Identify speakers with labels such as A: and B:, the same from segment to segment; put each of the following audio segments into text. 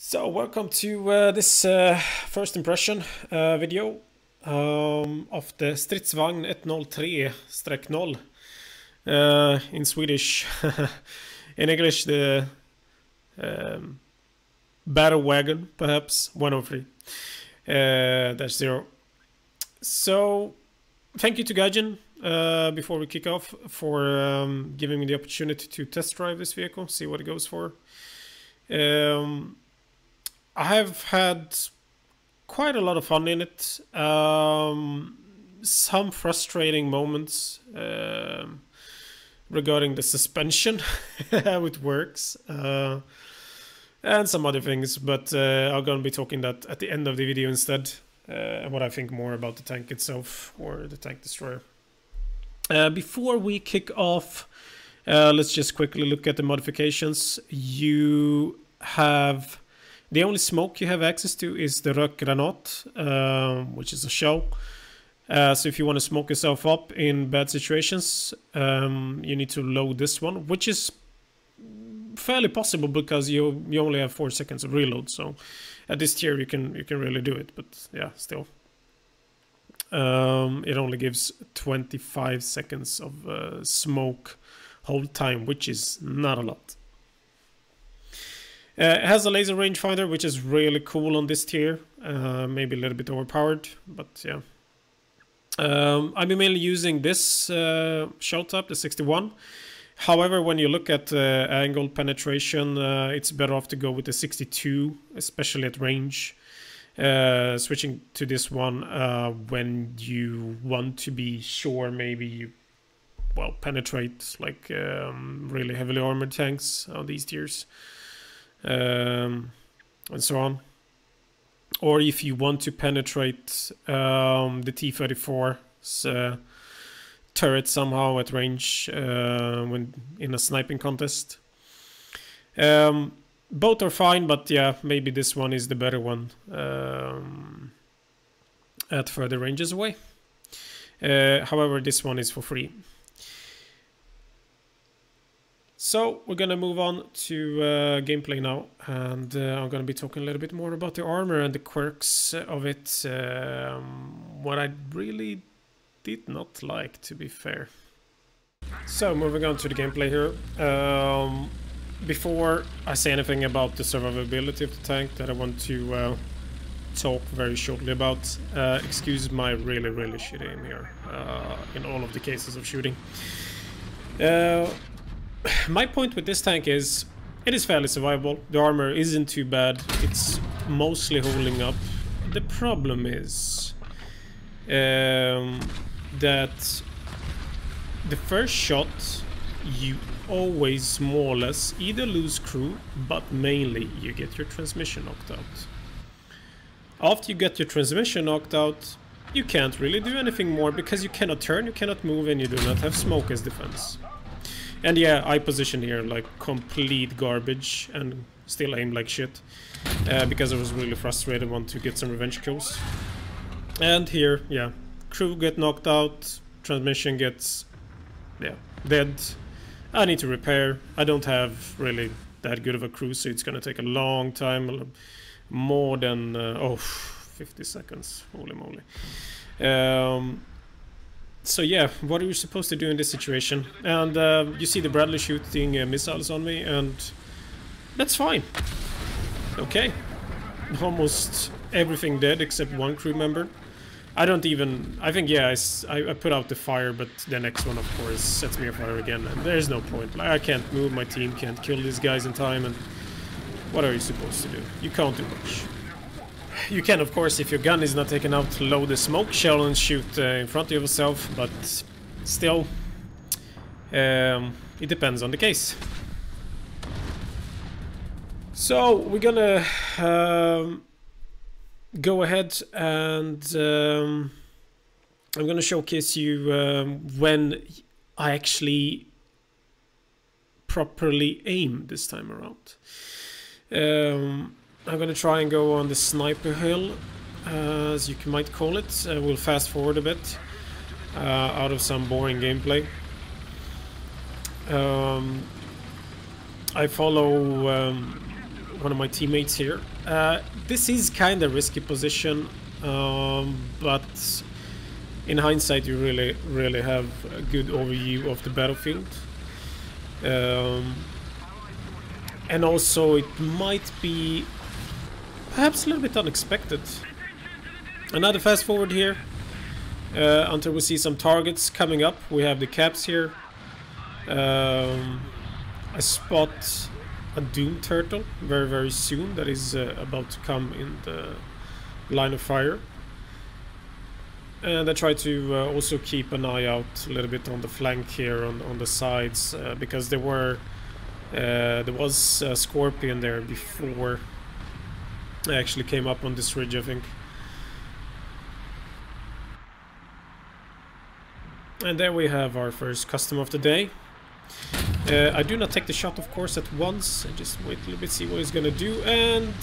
A: So welcome to this first impression video of the Stridsvagn 103-0 in Swedish. In English, the battle wagon, perhaps 103 -0. So thank you to Gaijin before we kick off for giving me the opportunity to test drive this vehicle, see what it goes for. I have had quite a lot of fun in it. Some frustrating moments regarding the suspension, how it works, and some other things. But I'm going to be talking that at the end of the video instead, what I think more about the tank itself or the tank destroyer. Before we kick off, let's just quickly look at the modifications. You have... The only smoke you have access to is the rökgranat, which is a shell. So if you want to smoke yourself up in bad situations, you need to load this one, which is fairly possible because you only have 4 seconds of reload. So at this tier you can really do it, but yeah, still. It only gives 25 seconds of smoke hold time, which is not a lot. It has a laser rangefinder, which is really cool on this tier. Maybe a little bit overpowered, but yeah. I've been mainly using this shell type, the 61. However, when you look at angle penetration, it's better off to go with the 62, especially at range. Switching to this one when you want to be sure maybe you, well, penetrate like really heavily armored tanks on these tiers. And so on, or if you want to penetrate the T-34's turret somehow at range when in a sniping contest. Both are fine, but yeah, maybe this one is the better one at further ranges away. However, this one is for free. So we're gonna move on to gameplay now, and I'm gonna be talking a little bit more about the armor and the quirks of it. What I really did not like, to be fair. So moving on to the gameplay here. Before I say anything about the survivability of the tank that I want to talk very shortly about, excuse my really shitty aim here in all of the cases of shooting. My point with this tank is, it is fairly survivable. The armor isn't too bad. It's mostly holding up. The problem is that the first shot you always more or less either lose crew, but mainly you get your transmission knocked out. After you get your transmission knocked out, you can't really do anything more because you cannot turn, you cannot move, and you do not have smoke as defense. And yeah, I positioned here like complete garbage and still aimed like shit because I was really frustrated, want to get some revenge kills. And here, yeah, crew get knocked out, transmission gets, yeah, dead. I need to repair. I don't have really that good of a crew, so it's gonna take a long time, more than 50 seconds. Holy moly. So yeah, what are you supposed to do in this situation? And you see the Bradley shooting missiles on me, and that's fine. Okay, almost everything dead except one crew member. I don't even, I think, yeah, I put out the fire, but the next one of course sets me afire again, and there's no point. Like, I can't move, my team can't kill these guys in time, and what are you supposed to do? You can't do much. You can, of course, if your gun is not taken out, load a smoke shell and shoot in front of yourself, but still, it depends on the case. So we're gonna go ahead and I'm gonna showcase you when I actually properly aim this time around. I'm gonna try and go on the sniper hill, as you might call it. We'll fast forward a bit out of some boring gameplay. I follow one of my teammates here. This is kind of risky position, but in hindsight you really have a good overview of the battlefield. And also it might be perhaps a little bit unexpected. Another fast forward here until we see some targets coming up. We have the caps here. I spot a Doom Turtle very soon that is about to come in the line of fire. And I try to also keep an eye out a little bit on the flank here on the sides, because there was a Scorpion there before I actually came up on this ridge, I think. And there we have our first custom of the day. I do not take the shot, of course, at once. I just wait a little bit, see what he's gonna do, and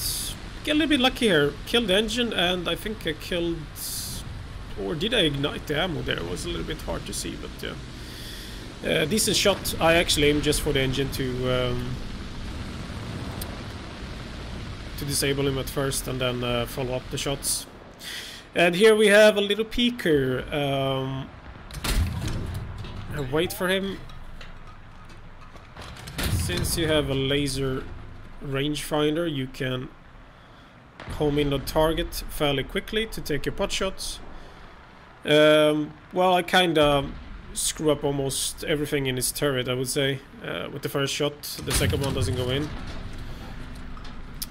A: get a little bit lucky here. Killed the engine, and I think I killed... Or did I ignite the ammo there? It was a little bit hard to see, but yeah. Decent shot. I actually aimed just for the engine to disable him at first, and then follow up the shots. And here we have a little peeker. I wait for him. Since you have a laser rangefinder, you can home in on target fairly quickly to take your pot shots. Well, I kinda screw up almost everything in his turret, I would say, with the first shot. The second one doesn't go in.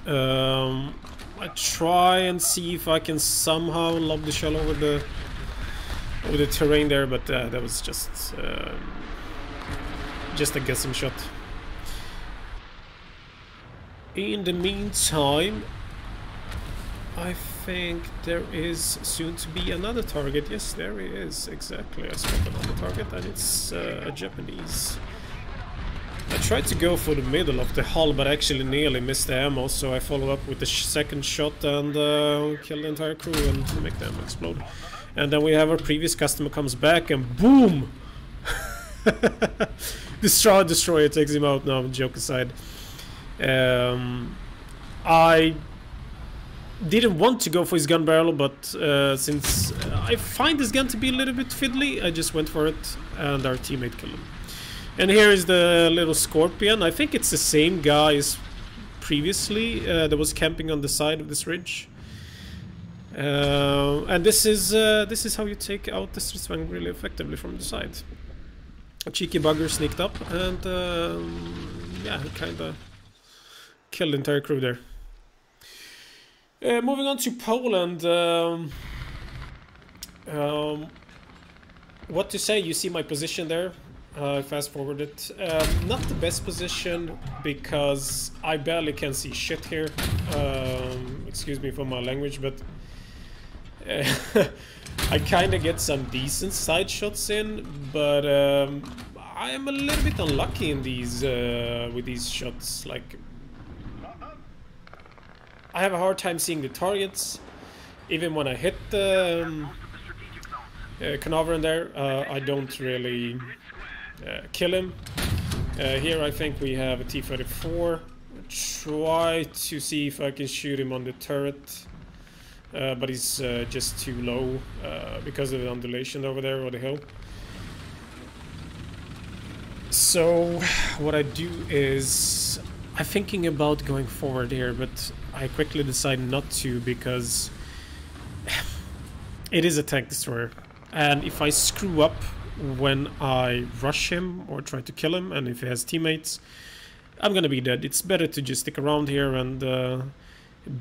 A: I try and see if I can somehow lob the shell over the terrain there, but that was just a guessing shot. In the meantime, I think there is soon to be another target. Yes, there he is, exactly. I spotted another target, and it's a Japanese. I tried to go for the middle of the hull, but actually nearly missed the ammo, so I follow up with the second shot and kill the entire crew and make the ammo explode. And then we have our previous customer comes back, and boom! Destroyer takes him out now, joke aside. I didn't want to go for his gun barrel, but since I find this gun to be a little bit fiddly, I just went for it, and our teammate killed him. And here is the little Scorpion. I think it's the same guy as previously that was camping on the side of this ridge. And this is how you take out the Stridsvagn really effectively from the side. A cheeky bugger sneaked up, and yeah, he kinda killed the entire crew there. Moving on to Poland. What to say? You see my position there. Fast forward it. Not the best position because I barely can see shit here. Excuse me for my language, but I kind of get some decent side shots in, but I am a little bit unlucky in these with these shots. Like, I have a hard time seeing the targets. Even when I hit the Canaveral there, I don't really kill him. Here I think we have a T-34. Try to see if I can shoot him on the turret, but he's just too low because of the undulation over there or the hill. So what I do is I'm thinking about going forward here, but I quickly decide not to because it is a tank destroyer, and if I screw up when I rush him or try to kill him, and if he has teammates, I'm gonna be dead. It's better to just stick around here and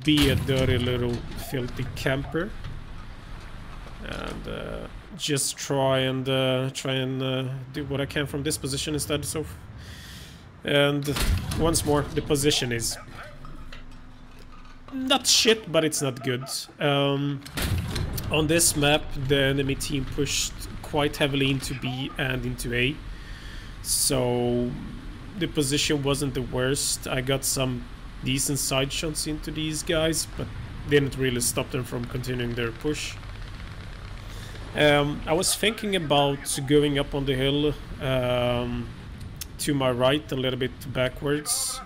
A: be a dirty little filthy camper, and just try and do what I can from this position instead. So, and once more, the position is not shit, but it's not good. On this map, the enemy team pushed quite heavily into B and into A, so the position wasn't the worst. I got some decent side shots into these guys, but didn't really stop them from continuing their push. I was thinking about going up on the hill to my right, a little bit backwards,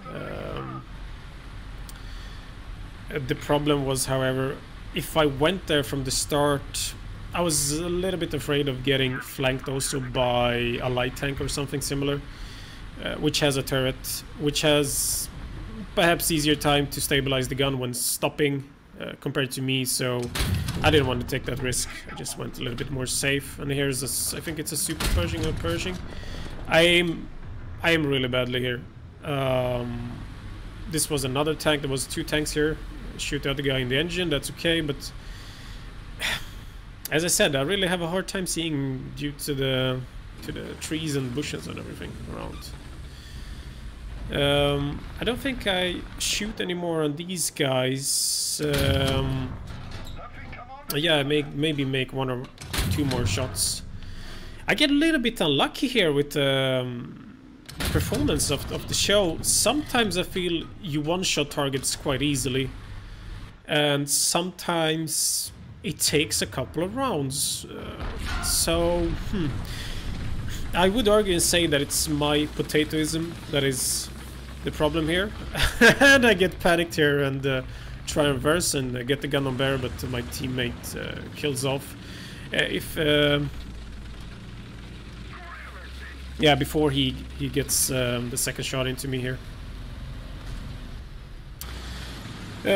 A: The problem was, however, if I went there from the start, I was a little bit afraid of getting flanked also by a light tank or something similar, which has a turret, which has perhaps easier time to stabilize the gun when stopping compared to me, so I didn't want to take that risk. I just went a little bit more safe. And here's a, I think it's a super Pershing or Pershing. I am really badly here. This was another tank. There was 2 tanks here. Shoot out the guy in the engine, that's okay, but as I said, I really have a hard time seeing due to the trees and bushes and everything around. I don't think I shoot anymore on these guys. Yeah, maybe make 1 or 2 more shots. I get a little bit unlucky here with performance of the show. Sometimes I feel you one-shot targets quite easily, and sometimes it takes a couple of rounds. I would argue and say that it's my potatoism that is the problem here. And I get panicked here and try and reverse and get the gun on bear, but my teammate kills off. Yeah, before he gets the second shot into me here.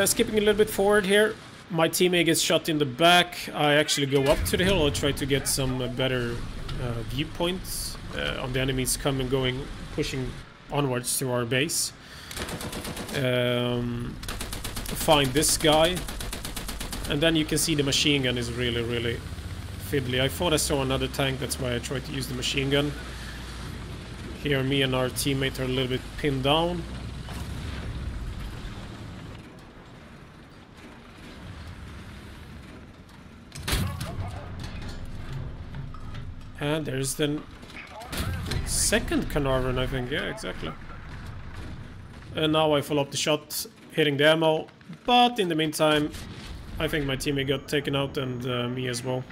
A: Skipping a little bit forward here, my teammate gets shot in the back. I actually go up to the hill. I try to get some better viewpoints on the enemies coming, going, pushing onwards to our base. Find this guy, and then you can see the machine gun is really, really fiddly. I thought I saw another tank, that's why I tried to use the machine gun. Here, me and our teammate are a little bit pinned down. And there's the second Carnarvon, I think. Yeah, exactly. And now I follow up the shot, hitting the ammo. But in the meantime, I think my teammate got taken out, and me as well.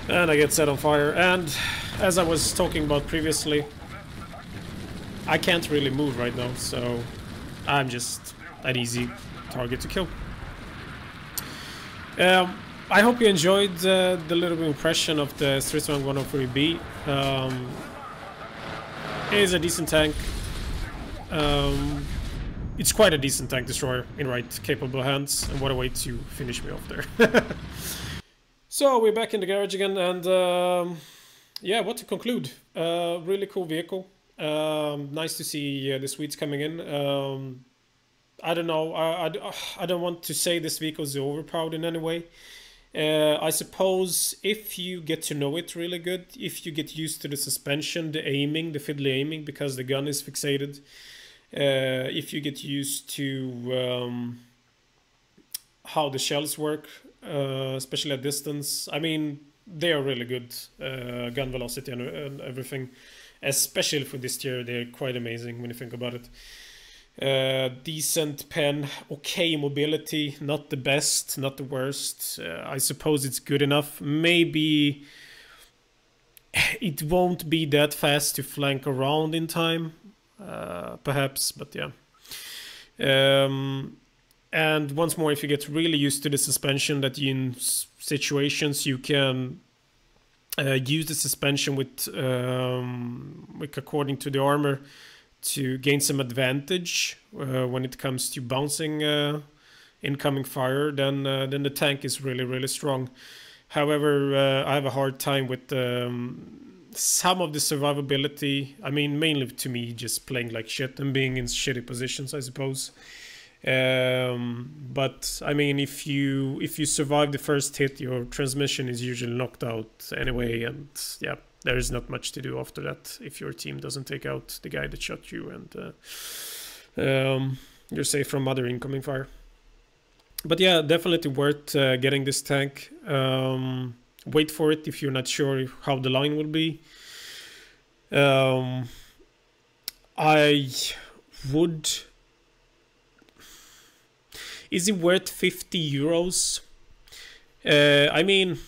A: And I get set on fire. And as I was talking about previously, I can't really move right now, so I'm just an easy target to kill. I hope you enjoyed the little impression of the Stridsvagn 103B. It is a decent tank. It's quite a decent tank destroyer in right capable hands, and what a way to finish me off there. So we're back in the garage again, and yeah, what to conclude? Really cool vehicle. Nice to see the Swedes coming in. I don't know. I don't want to say this vehicle is overpowered in any way. I suppose if you get to know it really good, if you get used to the suspension, the aiming, the fiddly aiming, because the gun is fixated, if you get used to how the shells work, especially at distance, I mean, they are really good. Gun velocity and everything, especially for this tier, they're quite amazing when you think about it. Decent pen, okay mobility, not the best, not the worst. I suppose it's good enough. Maybe it won't be that fast to flank around in time, perhaps, but yeah. And once more, if you get really used to the suspension, that in situations you can use the suspension with according to the armor, to gain some advantage when it comes to bouncing incoming fire, then the tank is really, really strong. However, I have a hard time with some of the survivability. I mean, mainly to me, just playing like shit and being in shitty positions, I suppose. But I mean, if you survive the first hit, your transmission is usually knocked out anyway, and yeah, there is not much to do after that if your team doesn't take out the guy that shot you, and you're safe from other incoming fire. But yeah, definitely worth getting this tank. Wait for it if you're not sure how the line will be. I would... Is it worth 50 euros? I mean...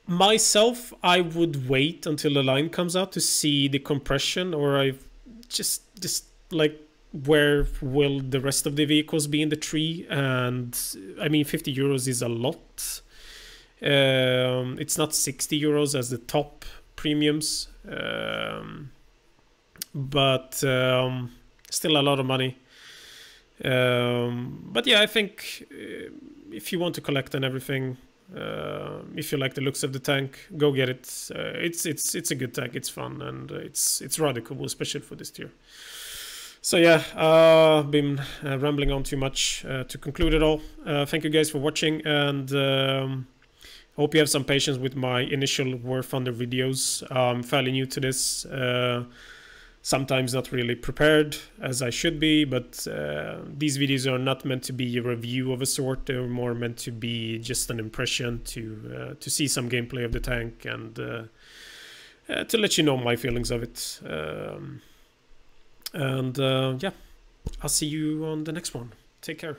A: Myself, I would wait until the line comes out to see the compression, or I just like where will the rest of the vehicles be in the tree? And I mean, 50 euros is a lot. It's not 60 euros as the top premiums, but still a lot of money. But yeah, I think if you want to collect and everything, if you like the looks of the tank, go get it. It's a good tank. It's fun, and it's rather cool, especially for this tier. So yeah, been rambling on too much to conclude it all. Thank you guys for watching, and hope you have some patience with my initial War Thunder videos. I'm fairly new to this. Sometimes not really prepared as I should be, but these videos are not meant to be a review of a sort. They're more meant to be just an impression, to see some gameplay of the tank, and to let you know my feelings of it. Yeah, I'll see you on the next one. Take care.